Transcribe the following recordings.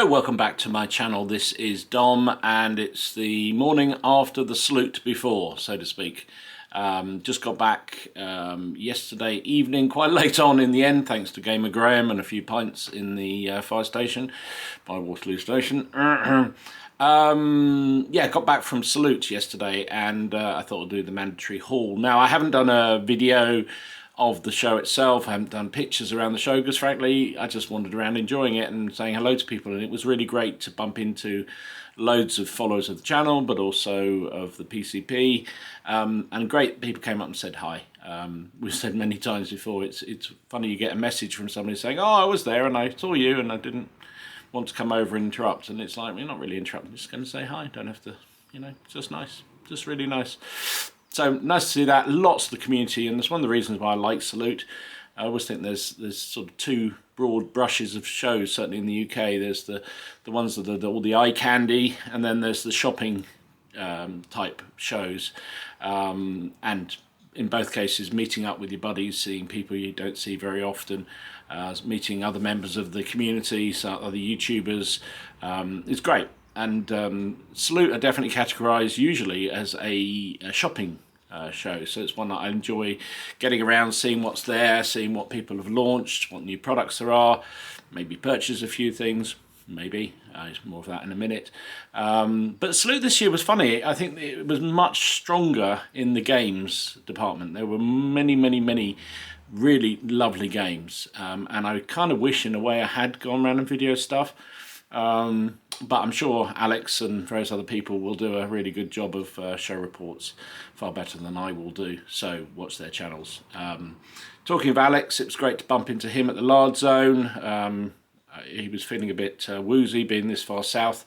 So welcome back to my channel. This is Dom and it's the morning after the salute before, so to speak. Just got back yesterday evening, quite late on in the end, thanks to Gamer Graham and a few pints in the fire station by Waterloo Station. Yeah, got back from salute yesterday and I thought I'd do the mandatory haul. Now, I haven't done a video of the show itself. I haven't done pictures around the show because frankly I just wandered around enjoying it and saying hello to people, and it was really great to bump into loads of followers of the channel but also of the PCP, and great people came up and said hi. We've said many times before, it's funny, you get a message from somebody saying, oh, I was there and I saw you and I didn't want to come over and interrupt, and it's like, we're not really interrupting, just going to say hi, don't have to, you know, it's just nice, just really nice. So nice to see that, lots of the community, and that's one of the reasons why I like Salute. I always think there's sort of two broad brushes of shows, certainly in the UK. There's the ones that are all the eye candy, and then there's the shopping type shows. And in both cases, meeting up with your buddies, seeing people you don't see very often, meeting other members of the community, so other YouTubers, is great. And Salute are definitely categorised usually as a shopping show, so it's one that I enjoy getting around, seeing what's there, seeing what people have launched, what new products there are, maybe purchase a few things, maybe, more of that in a minute. But Salute this year was funny. I think it was much stronger in the games department. There were many really lovely games, and I kind of wish in a way I had gone around and video stuff. But I'm sure Alex and various other people will do a really good job of show reports, far better than I will do, so watch their channels. Talking of Alex, it was great to bump into him at the Lard Zone. He was feeling a bit woozy being this far south.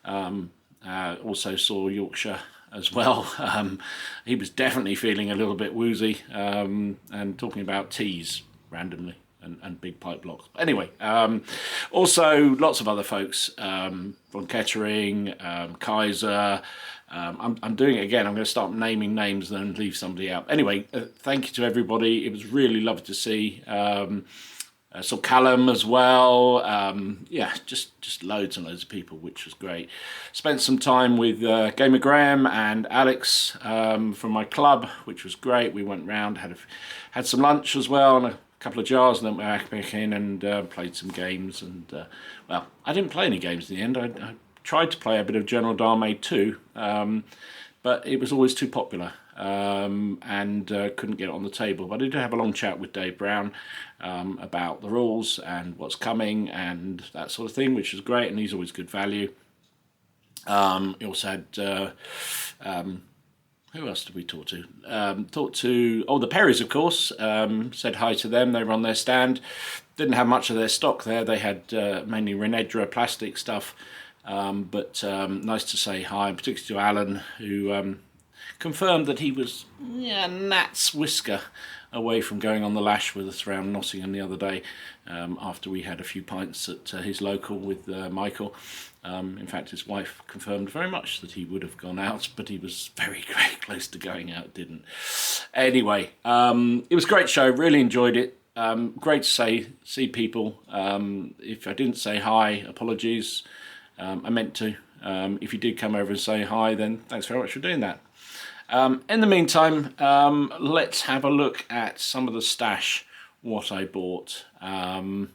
Also saw Yorkshire as well. He was definitely feeling a little bit woozy, and talking about teas randomly. And big pipe blocks. Anyway, also lots of other folks, Von Kettering, Kaiser. I'm doing it again. I'm going to start naming names and then leave somebody out. Anyway, thank you to everybody. It was really lovely to see. Saw Callum as well. Yeah, just loads and loads of people, which was great. Spent some time with Gamer Graham and Alex from my club, which was great. We went round, had some lunch as well, and a couple of jars, and then went back in and played some games. And well, I didn't play any games in the end. I tried to play a bit of General Dame 2, but it was always too popular, and couldn't get it on the table. But I did have a long chat with Dave Brown about the rules and what's coming and that sort of thing, which was great, and he's always good value. He also had who else did we talk to? The Perrys, of course. Said hi to them. They were on their stand. Didn't have much of their stock there. They had mainly Renedra plastic stuff. But nice to say hi, particularly to Alan, who confirmed that he was Nat's whisker away from going on the lash with us around Nottingham the other day, after we had a few pints at his local with Michael. In fact, his wife confirmed very much that he would have gone out, but he was very close to going out, didn't. Anyway, it was a great show, really enjoyed it. Great to see people. If I didn't say hi, apologies. I meant to. If you did come over and say hi, then thanks very much for doing that. In the meantime, let's have a look at some of the stash, what I bought, and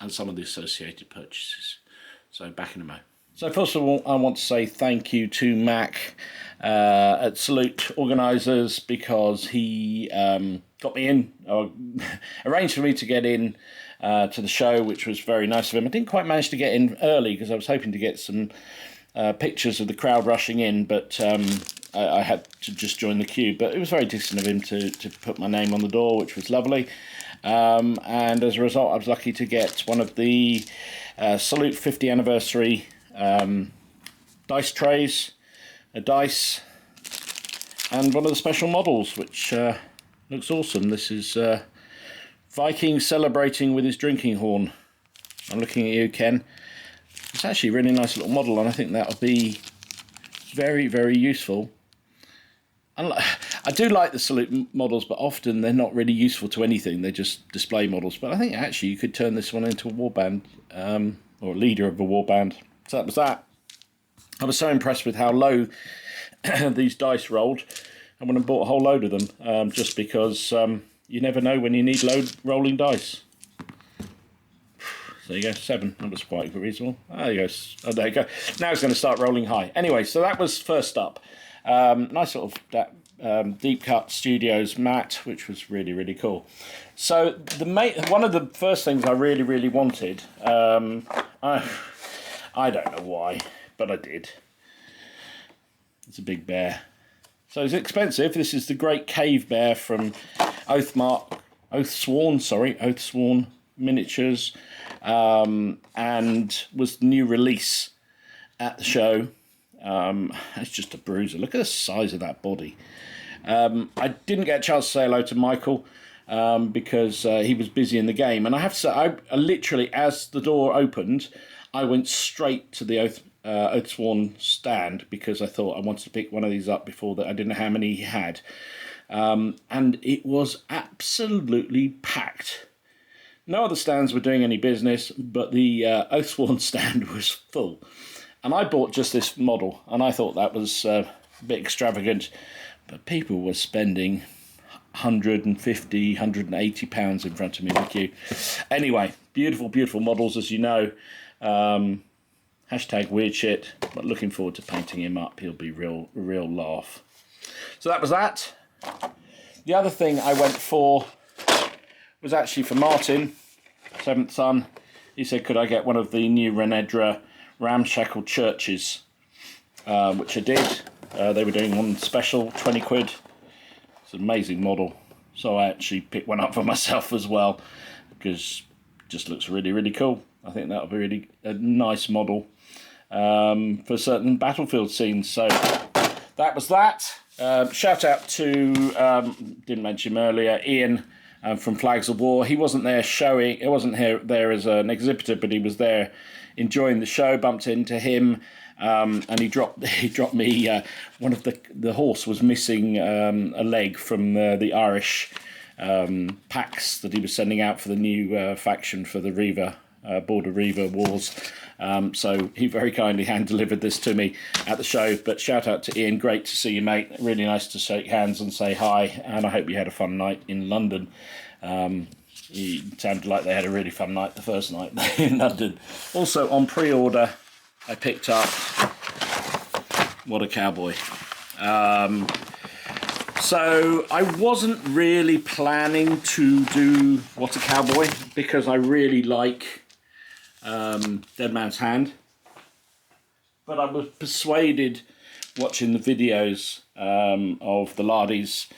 some of the associated purchases. So back in a moment. So first of all, I want to say thank you to Mac at Salute Organisers, because he got me in, or arranged for me to get in to the show, which was very nice of him. I didn't quite manage to get in early because I was hoping to get some pictures of the crowd rushing in, but I had to just join the queue. But it was very decent of him to put my name on the door, which was lovely. And as a result, I was lucky to get one of the Salute 50 anniversary dice trays, a dice, and one of the special models, which looks awesome. This is Viking celebrating with his drinking horn. I'm looking at you, Ken. It's actually a really nice little model, and I think that'll be very useful. I do like the Salute models, but often they're not really useful to anything. They're just display models. But I think actually you could turn this one into a warband. or leader of a warband. So that was that. I was so impressed with how low these dice rolled. I went and bought a whole load of them, just because you never know when you need rolling dice. So there you go, 7. That was quite reasonable. There you go. Oh, there you go. Now it's going to start rolling high. Anyway, so that was first up. Nice sort of Deep Cut Studios mat, which was really, really cool. So one of the first things I really, really wanted, I don't know why, but I did. It's a big bear. So it's expensive. This is the Great Cave Bear from Oathsworn Miniatures, and was the new release at the show. It's just a bruiser. Look at the size of that body. I didn't get a chance to say hello to Michael because he was busy in the game. And I have to say, I literally, as the door opened, I went straight to the Oathsworn stand because I thought I wanted to pick one of these up before that. I didn't know how many he had. And it was absolutely packed. No other stands were doing any business, but the Oathsworn stand was full. And I bought just this model, and I thought that was a bit extravagant. But people were spending £150, £180 in front of me in the queue. Anyway, beautiful, beautiful models, as you know. Hashtag weird shit, but looking forward to painting him up. He'll be real laugh. So that was that. The other thing I went for was actually for Martin, 7th son. He said, could I get one of the new Renedra ramshackle churches, which I did. They were doing one special, 20 quid. It's an amazing model. So I actually picked one up for myself as well, because it just looks really, really cool. I think that'll be really a nice model for certain battlefield scenes. So that was that. Shout out to, didn't mention him earlier, Ian from Flags of War. He wasn't there showing, he wasn't there as an exhibitor, but he was there enjoying the show. Bumped into him, and he dropped me one of the horse was missing a leg from the Irish packs that he was sending out for the new faction for the Reaver Border Reaver Wars. So he very kindly hand delivered this to me at the show. But shout out to Ian, great to see you, mate. Really nice to shake hands and say hi, and I hope you had a fun night in London. It sounded like they had a really fun night the first night in London. Also on pre-order, I picked up What a Cowboy. So I wasn't really planning to do What a Cowboy because I really like Dead Man's Hand, but I was persuaded watching the videos of the Lardies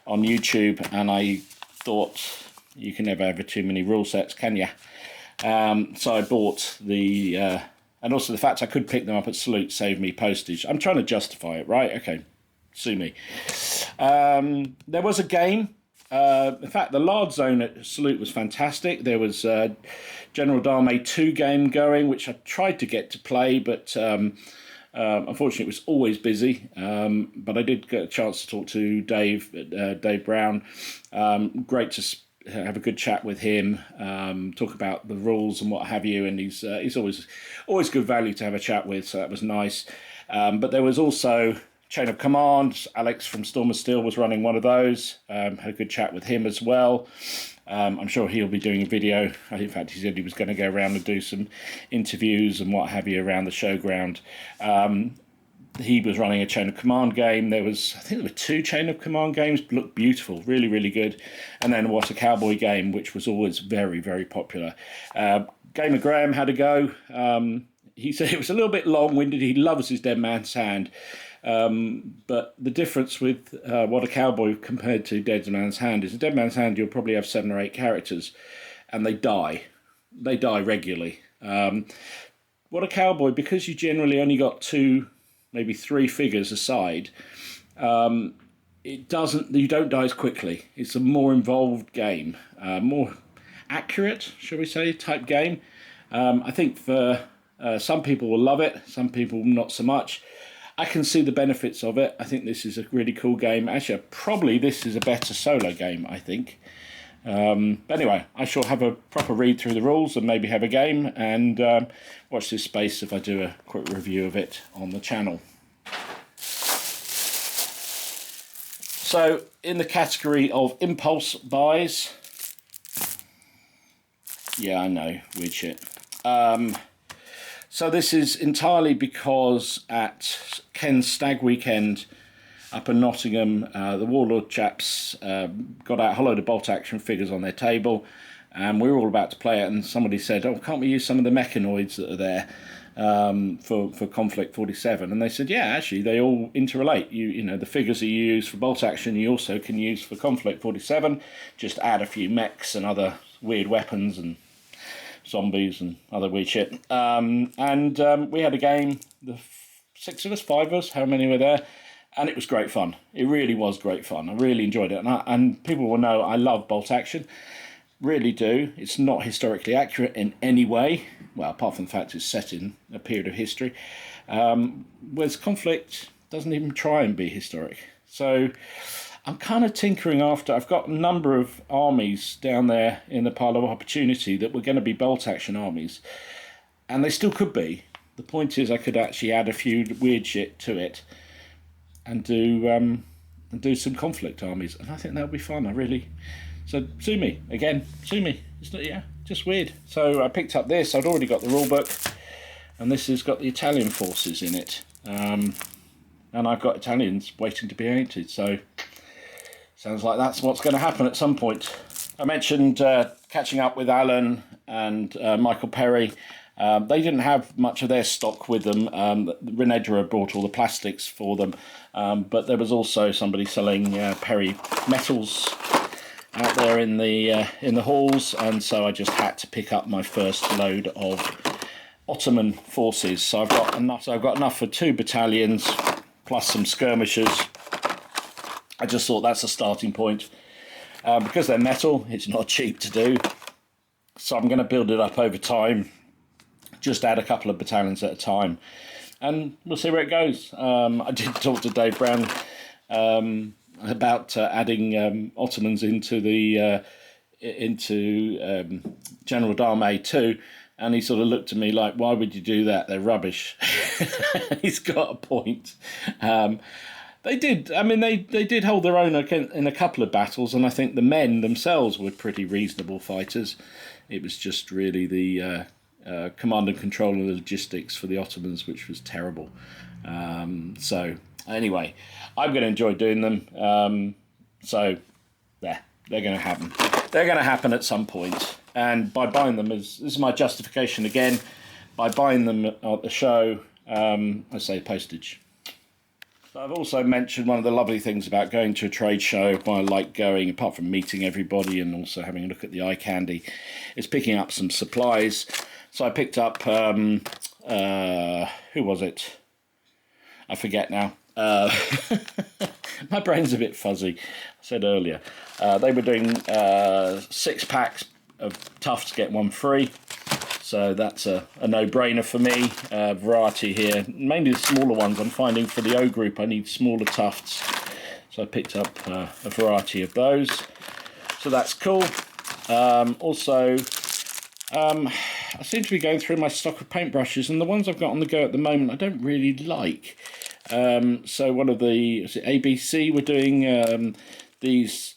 on YouTube, and I thought you can never have too many rule sets, can you? So I bought the and also the fact I could pick them up at Salute saved me postage. I'm trying to justify it, right? Okay, sue me. There was a game. In fact, the Lard Zone at Salute was fantastic. There was General Dame 2 game going, which I tried to get to play, but unfortunately it was always busy. But I did get a chance to talk to Dave Brown. Great to have a good chat with him, talk about the rules and what have you, and he's always good value to have a chat with, so that was nice. But there was also Chain of Command. Alex from Storm of Steel was running one of those. Had a good chat with him as well. I'm sure he'll be doing a video. In fact, he said he was going to go around and do some interviews and what have you around the showground. He was running a Chain of Command game. I think there were 2 Chain of Command games, looked beautiful, really, really good. And then What a Cowboy game, which was always very, very popular. Gamer Graham had a go. He said it was a little bit long-winded. He loves his Dead Man's Hand. But the difference with What a Cowboy compared to Dead Man's Hand is in Dead Man's Hand you'll probably have 7 or 8 characters, and they die. They die regularly. What a Cowboy, because you generally only got 2, maybe 3 figures aside, you don't die as quickly. It's a more involved game, more accurate, shall we say, type game. I think for some people will love it, some people not so much. I can see the benefits of it. I think this is a really cool game. Actually, probably this is a better solo game, I think. But anyway, I shall have a proper read through the rules and maybe have a game, and watch this space if I do a quick review of it on the channel. So, in the category of impulse buys, yeah, I know, weird shit. So this is entirely because at Ken's Stag Weekend up in Nottingham, the Warlord chaps got out a whole load of bolt action figures on their table, and we were all about to play it, and somebody said, oh, can't we use some of the mechanoids that are there for Conflict 47? And they said, yeah, actually, they all interrelate. You know, the figures that you use for bolt action, you also can use for Conflict 47. Just add a few mechs and other weird weapons and zombies and other weird shit. We had a game, the 6 of us, 5 of us, how many were there? And it was great fun. It really was great fun. I really enjoyed it. And people will know I love bolt action. Really do. It's not historically accurate in any way. Well, apart from the fact it's set in a period of history. Whereas Conflict doesn't even try and be historic. So I'm kind of tinkering after. I've got a number of armies down there in the pile of opportunity that were going to be bolt action armies. And they still could be. The point is I could actually add a few weird shit to it and do some Conflict armies. And I think that would be fun. I really... So sue me. Again, sue me. It's not, yeah, just weird. So I picked up this. I'd already got the rule book. And this has got the Italian forces in it. And I've got Italians waiting to be painted. So... sounds like that's what's going to happen at some point. I mentioned catching up with Alan and Michael Perry. They didn't have much of their stock with them. Renedra brought all the plastics for them. But there was also somebody selling Perry metals out there in the halls. And so I just had to pick up my first load of Ottoman forces. So I've got enough. So I've got enough for 2 battalions plus some skirmishers. I just thought that's a starting point. Because they're metal, it's not cheap to do. So I'm going to build it up over time. Just add a couple of battalions at a time. And we'll see where it goes. I did talk to Dave Brown about adding Ottomans into the General Dame too. And he sort of looked at me like, why would you do that? They're rubbish. He's got a point. They did. I mean, they did hold their own in a couple of battles, and I think the men themselves were pretty reasonable fighters. It was just really the command and control of the logistics for the Ottomans, which was terrible. So anyway, I'm going to enjoy doing them. So they're going to happen. They're going to happen at some point. And by buying them, this is my justification again. By buying them at the show, I save postage. I've also mentioned one of the lovely things about going to a trade show, why I like going, apart from meeting everybody and also having a look at the eye candy, is picking up some supplies. So I picked up, who was it? I forget now. My brain's a bit fuzzy. I said earlier. They were doing 6 packs of Tufts, get 1 free. So that's a no-brainer for me. Variety here, mainly the smaller ones. I'm finding for the O group I need smaller Tufts. So I picked up a variety of those. So that's cool. Also, I seem to be going through my stock of paintbrushes, and the ones I've got on the go at the moment I don't really like. So one of the, is it ABC, we're doing these,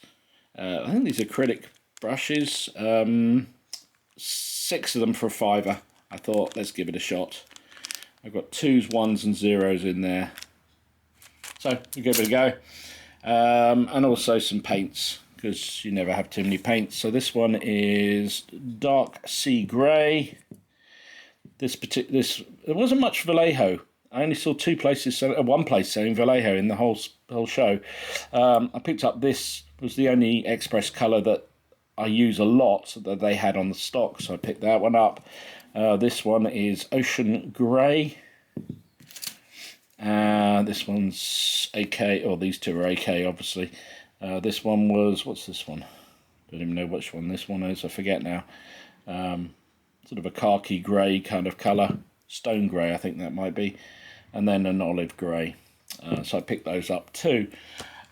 I think these acrylic brushes. 6 of them for a £5. I thought, let's give it a shot. I've got 2s, 1s and 0s in there. So, we'll give it a go. And also some paints, because you never have too many paints. So this one is Dark Sea Grey. There wasn't much Vallejo. I only saw 2 places, one place selling Vallejo in the whole show. I picked up this, was the only express colour that I use a lot that they had on the stock, so I picked that one up. This one is Ocean Grey. This one's AK, or these 2 are AK, obviously. This one was, what's this one? Don't even know which one this one is, I forget now. Sort of a khaki grey kind of colour. Stone grey, I think that might be. And then an olive grey. So I picked those up too.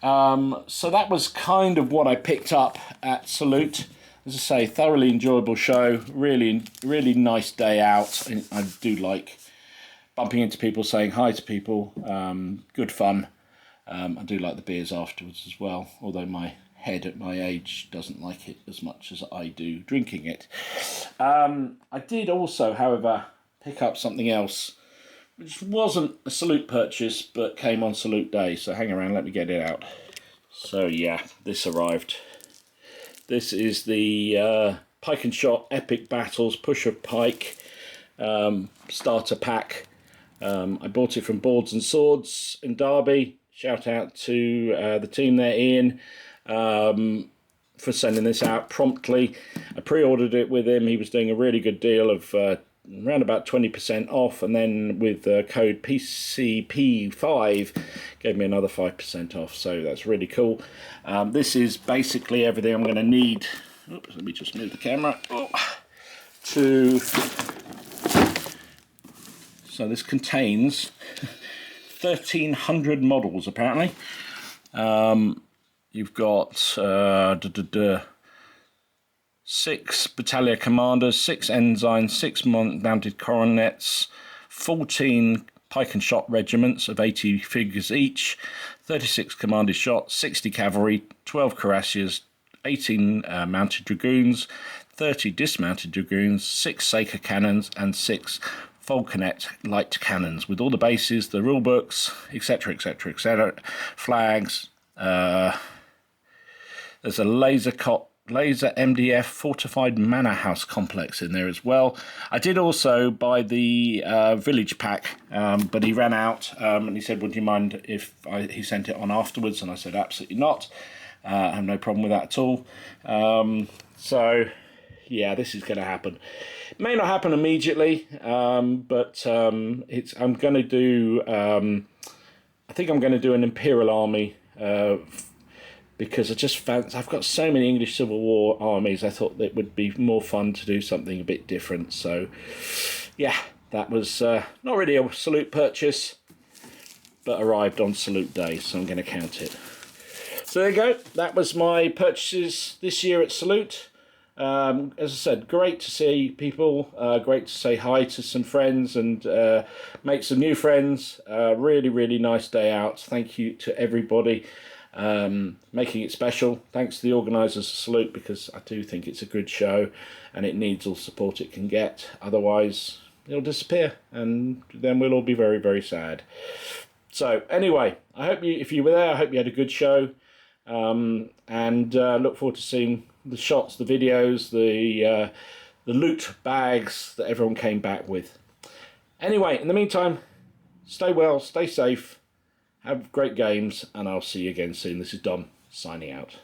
So that was kind of what I picked up at Salute. As I say, thoroughly enjoyable show. Really, really nice day out. I do like bumping into people, saying hi to people. Good fun. I do like the beers afterwards as well, although my head at my age doesn't like it as much as I do drinking it. I did also, however, pick up something else, which wasn't a Salute purchase, but came on Salute Day. So hang around, let me get it out. So yeah, this arrived. This is the Pike and Shot Epic Battles Push of Pike starter pack. I bought it from Boards and Swords in Derby. Shout out to the team there, Ian, for sending this out promptly. I pre-ordered it with him. He was doing a really good deal of around about 20% off, and then with code PCP5 gave me another 5% off, so that's really cool. This is basically everything I'm going to need. Oops, let me just move the camera. So this contains 1,300 models apparently. You've got 6 battalion commanders, 6 ensigns, 6 mounted coronets, 14 Pike and Shot regiments of 80 figures each, 36 commanded shots, 60 cavalry, 12 cuirassiers, 18 mounted dragoons, 30 dismounted dragoons, 6 Saker cannons, and 6 Falconet light cannons, with all the bases, the rule books, etc., etc., etc., flags. There's a laser MDF fortified manor house complex in there as well. I did also buy the village pack, but he ran out, and he said, would you mind if he sent it on afterwards? And I said, absolutely not. I have no problem with that at all. So yeah, this is going to happen. It may not happen immediately, but I'm going to do, I think I'm going to do an Imperial Army, because I just fancy, I've got so many English Civil War armies, I thought it would be more fun to do something a bit different. So yeah, that was not really a Salute purchase, but arrived on Salute Day, so I'm going to count it. So there you go, that was my purchases this year at Salute. As I said, great to see people, great to say hi to some friends and make some new friends. Really, really nice day out. Thank you to everybody making it special. Thanks to the organisers of Salute, because I do think it's a good show and it needs all support it can get. Otherwise, it'll disappear and then we'll all be very, very sad. So anyway, I hope if you were there, I hope you had a good show, and look forward to seeing the shots, the videos, the loot bags that everyone came back with. Anyway, in the meantime, stay well, stay safe, have great games, and I'll see you again soon. This is Dom, signing out.